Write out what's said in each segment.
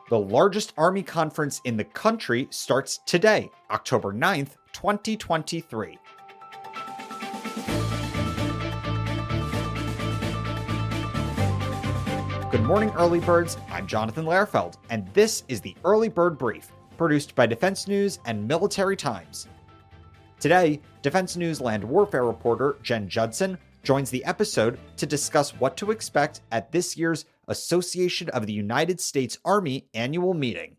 The largest Army conference in the country starts today, October 9th, 2023. Good morning, Early Birds. I'm Jonathan Lehrfeld, and this is the Early Bird Brief, produced by Defense News and Military Times. Today, Defense News land warfare reporter Jen Judson joins the episode to discuss what to expect at this year's Association of the United States Army annual meeting.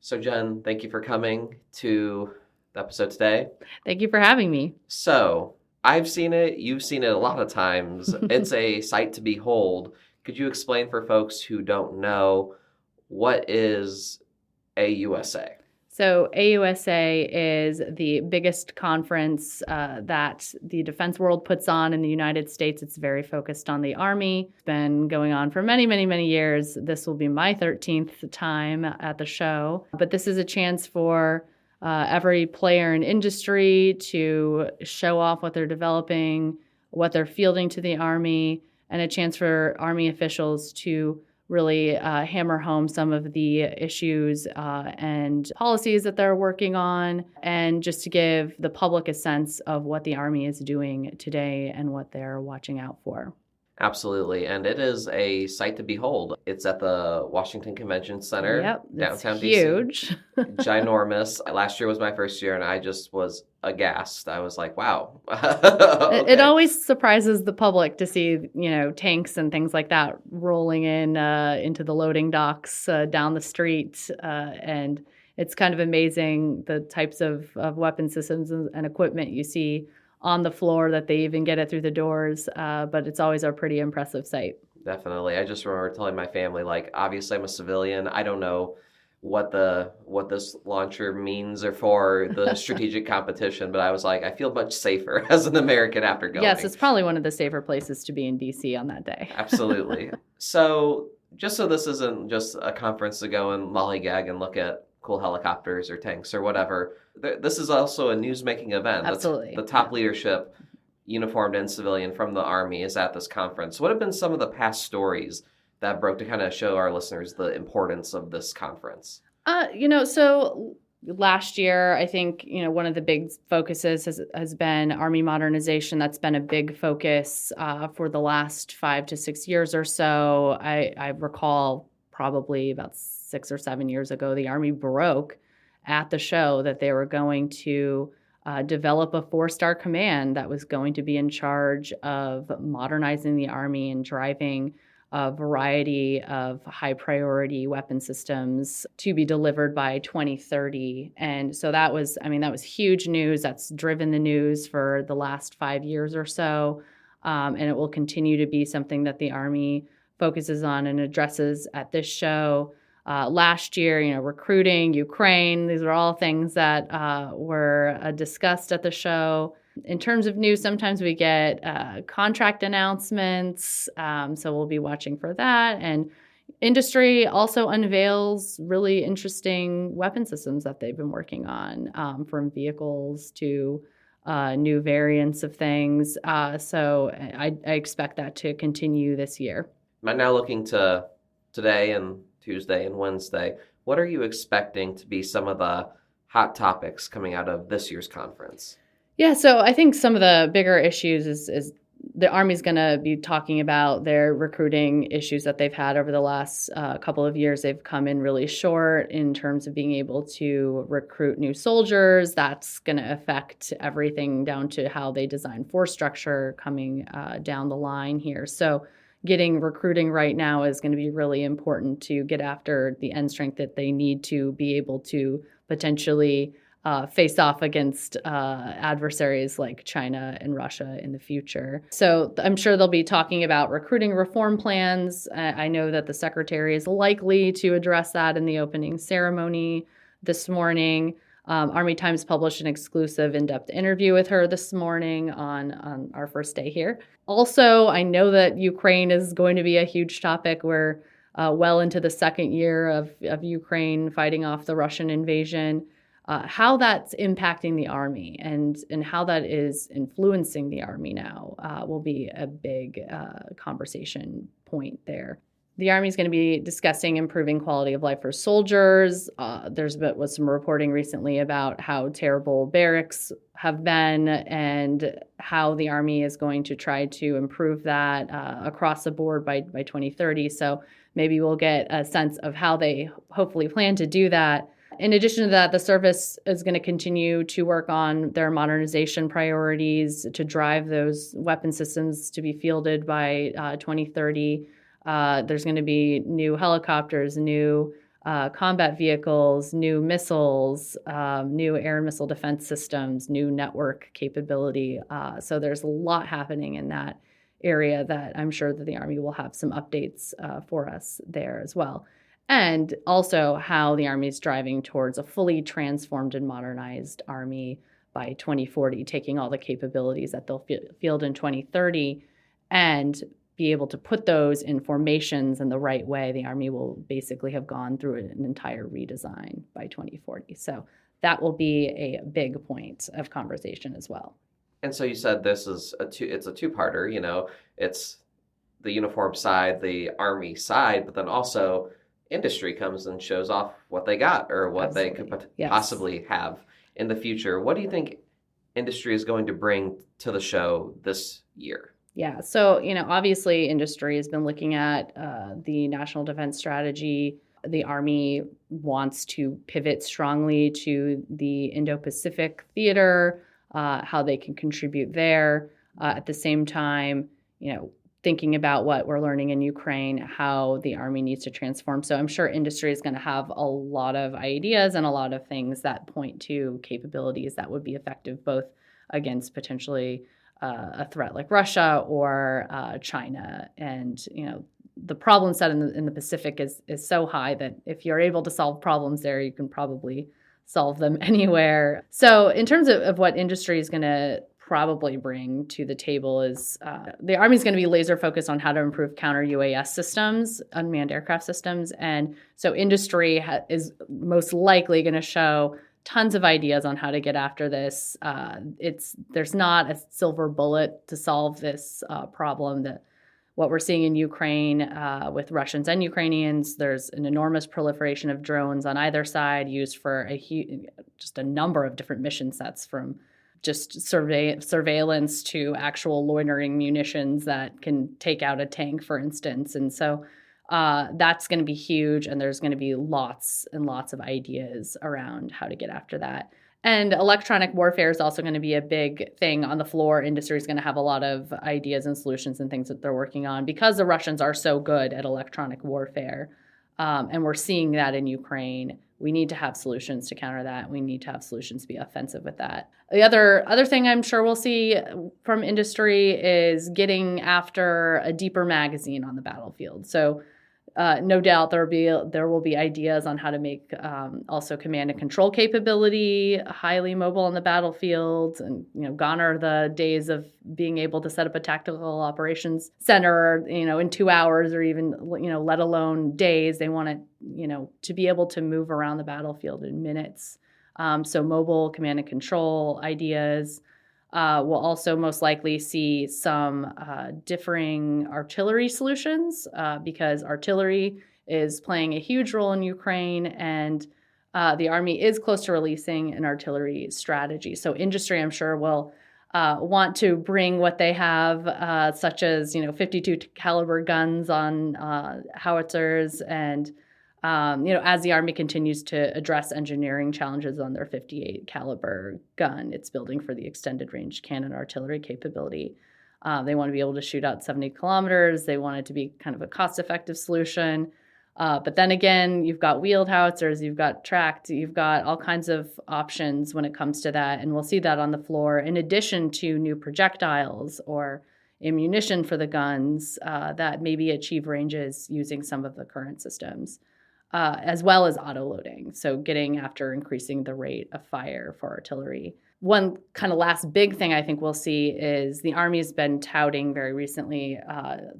So Jen, thank you for coming to the episode today. Thank you for having me. So I've seen it, you've seen it a lot of times. It's a sight to behold. Could you explain for folks who don't know, what is AUSA? So AUSA is the biggest conference that the defense world puts on in the United States. It's very focused on the Army. It's been going on for many, many, many years. This will be my 13th time at the show. But this is a chance for every player in industry to show off what they're developing, what they're fielding to the Army, and a chance for Army officials to really hammer home some of the issues and policies that they're working on, and just to give the public a sense of what the Army is doing today and what they're watching out for. Absolutely, and it is a sight to behold. It's at the Washington Convention Center, downtown DC. Huge. Ginormous. Last year was my first year, and I just was aghast. I was like, wow. Okay. It always surprises the public to see, tanks and things like that rolling in into the loading docks down the street. And it's kind of amazing the types of weapon systems and equipment you see on the floor, that they even get it through the doors. But it's always a pretty impressive sight. Definitely. I just remember telling my family, obviously I'm a civilian. I don't know what this launcher means or for the strategic competition, but I was like, I feel much safer as an American after going. Yes, it's probably one of the safer places to be in DC on that day. Absolutely. So just so this isn't just a conference to go and lollygag and look at cool helicopters or tanks or whatever, this is also a news-making event. Absolutely. The top leadership, uniformed and civilian from the Army, is at this conference. What have been some of the past stories that broke to kind of show our listeners the importance of this conference? So last year, I think, one of the big focuses has been Army modernization. That's been a big focus for the last 5 to 6 years or so. I recall probably about 6 or 7 years ago, the Army broke at the show that they were going to develop a 4-star command that was going to be in charge of modernizing the Army and driving a variety of high-priority weapon systems to be delivered by 2030. And so that was huge news. That's driven the news for the last 5 years or so. And it will continue to be something that the Army focuses on and addresses at this show. Last year, recruiting, Ukraine, these are all things that were discussed at the show. In terms of news, sometimes we get contract announcements, so we'll be watching for that. And industry also unveils really interesting weapon systems that they've been working on, from vehicles to new variants of things. So I expect that to continue this year. I'm now looking to today and Tuesday and Wednesday. What are you expecting to be some of the hot topics coming out of this year's conference? Yeah, so I think some of the bigger issues is the Army's going to be talking about their recruiting issues that they've had over the last couple of years. They've come in really short in terms of being able to recruit new soldiers. That's going to affect everything down to how they design force structure coming down the line here. So getting recruiting right now is going to be really important to get after the end strength that they need to be able to potentially face off against adversaries like China and Russia in the future. So I'm sure they'll be talking about recruiting reform plans. I know that the secretary is likely to address that in the opening ceremony this morning. Army Times published an exclusive in-depth interview with her this morning on our first day here. Also, I know that Ukraine is going to be a huge topic. We're well into the second year of Ukraine fighting off the Russian invasion. How that's impacting the Army and how that is influencing the Army now will be a big conversation point there. The Army is going to be discussing improving quality of life for soldiers. Was some reporting recently about how terrible barracks have been and how the Army is going to try to improve that across the board by 2030. So maybe we'll get a sense of how they hopefully plan to do that. In addition to that, the service is going to continue to work on their modernization priorities to drive those weapon systems to be fielded by 2030. There's going to be new helicopters, new combat vehicles, new missiles, new air and missile defense systems, new network capability. So there's a lot happening in that area that I'm sure that the Army will have some updates for us there as well. And also how the Army is driving towards a fully transformed and modernized Army by 2040, taking all the capabilities that they'll field in 2030 and be able to put those in formations in the right way. The Army will basically have gone through an entire redesign by 2040. So that will be a big point of conversation as well. And so you said this is it's a two-parter, it's the uniform side, the Army side, but then also industry comes and shows off what they got or what Absolutely. They could possibly have in the future. What do you think industry is going to bring to the show this year? Yeah, so, obviously industry has been looking at the National Defense Strategy. The Army wants to pivot strongly to the Indo-Pacific theater, how they can contribute there. At the same time, thinking about what we're learning in Ukraine, how the Army needs to transform. So I'm sure industry is going to have a lot of ideas and a lot of things that point to capabilities that would be effective both against potentially a threat like Russia or China. And, the problem set in the Pacific is so high that if you're able to solve problems there, you can probably solve them anywhere. So in terms of what industry is going to probably bring to the table is the Army is going to be laser focused on how to improve counter UAS systems, unmanned aircraft systems. And so industry is most likely going to show tons of ideas on how to get after this. There's not a silver bullet to solve this problem. That what we're seeing in Ukraine with Russians and Ukrainians, there's an enormous proliferation of drones on either side used for just a number of different mission sets, from just surveillance to actual loitering munitions that can take out a tank, for instance. And so that's going to be huge, and there's going to be lots and lots of ideas around how to get after that. And electronic warfare is also going to be a big thing on the floor. Industry is going to have a lot of ideas and solutions and things that they're working on because the Russians are so good at electronic warfare. And we're seeing that in Ukraine. We need to have solutions to counter that. We need to have solutions to be offensive with that. The other thing I'm sure we'll see from industry is getting after a deeper magazine on the battlefield. So no doubt there will be ideas on how to make also command and control capability highly mobile on the battlefield, and gone are the days of being able to set up a tactical operations center in 2 hours or even let alone days. They want it to be able to move around the battlefield in minutes. So mobile command and control ideas. We'll also most likely see some differing artillery solutions because artillery is playing a huge role in Ukraine, and the Army is close to releasing an artillery strategy. So industry, I'm sure, will want to bring what they have, such as 52 caliber guns on howitzers, and as the Army continues to address engineering challenges on their 58 caliber gun, it's building for the extended range cannon artillery capability. They want to be able to shoot out 70 kilometers. They want it to be kind of a cost-effective solution. But then again, you've got wheeled howitzers, you've got tracked, you've got all kinds of options when it comes to that. And we'll see that on the floor, in addition to new projectiles or ammunition for the guns that maybe achieve ranges using some of the current systems. As well as auto-loading, so getting after increasing the rate of fire for artillery. One kind of last big thing I think we'll see is the Army has been touting very recently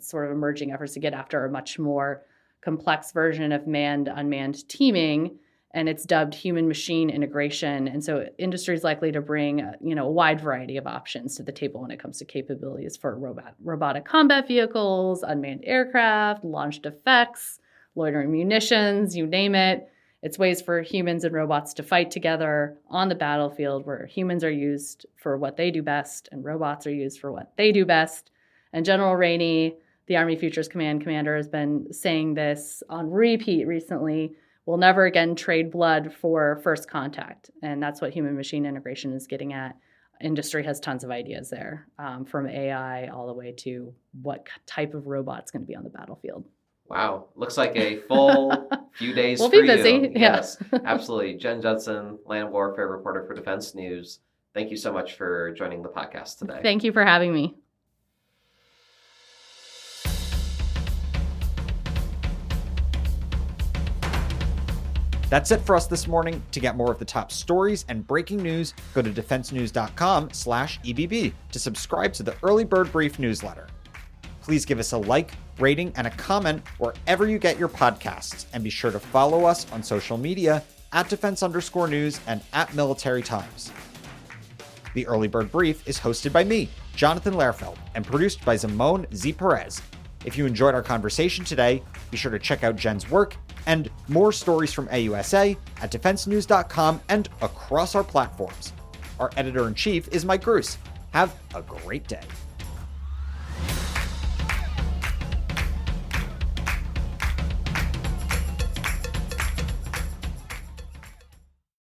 sort of emerging efforts to get after a much more complex version of manned-unmanned teaming. and it's dubbed human machine integration. And so industry is likely to bring a wide variety of options to the table when it comes to capabilities for robotic combat vehicles, unmanned aircraft, launched effects, loitering munitions, you name it. It's ways for humans and robots to fight together on the battlefield, where humans are used for what they do best and robots are used for what they do best. And General Rainey, the Army Futures Command commander, has been saying this on repeat recently. We'll never again trade blood for first contact. And that's what human machine integration is getting at. Industry has tons of ideas there, from AI all the way to what type of robot's going to be on the battlefield. Wow. Looks like a full few days we'll for be busy. you. Yeah. Yes, absolutely. Jen Judson, land warfare reporter for Defense News. Thank you so much for joining the podcast today. Thank you for having me. That's it for us this morning. To get more of the top stories and breaking news, go to defensenews.com/EBB to subscribe to the Early Bird Brief newsletter. Please give us a like, rating, and a comment wherever you get your podcasts, and be sure to follow us on social media @defense_news and @Military Times. The Early Bird Brief is hosted by me, Jonathan Lehrfeld, and produced by Zimone Z. Perez. If you enjoyed our conversation today, be sure to check out Jen's work and more stories from AUSA at defensenews.com and across our platforms. Our editor-in-chief is Mike Gruss. Have a great day.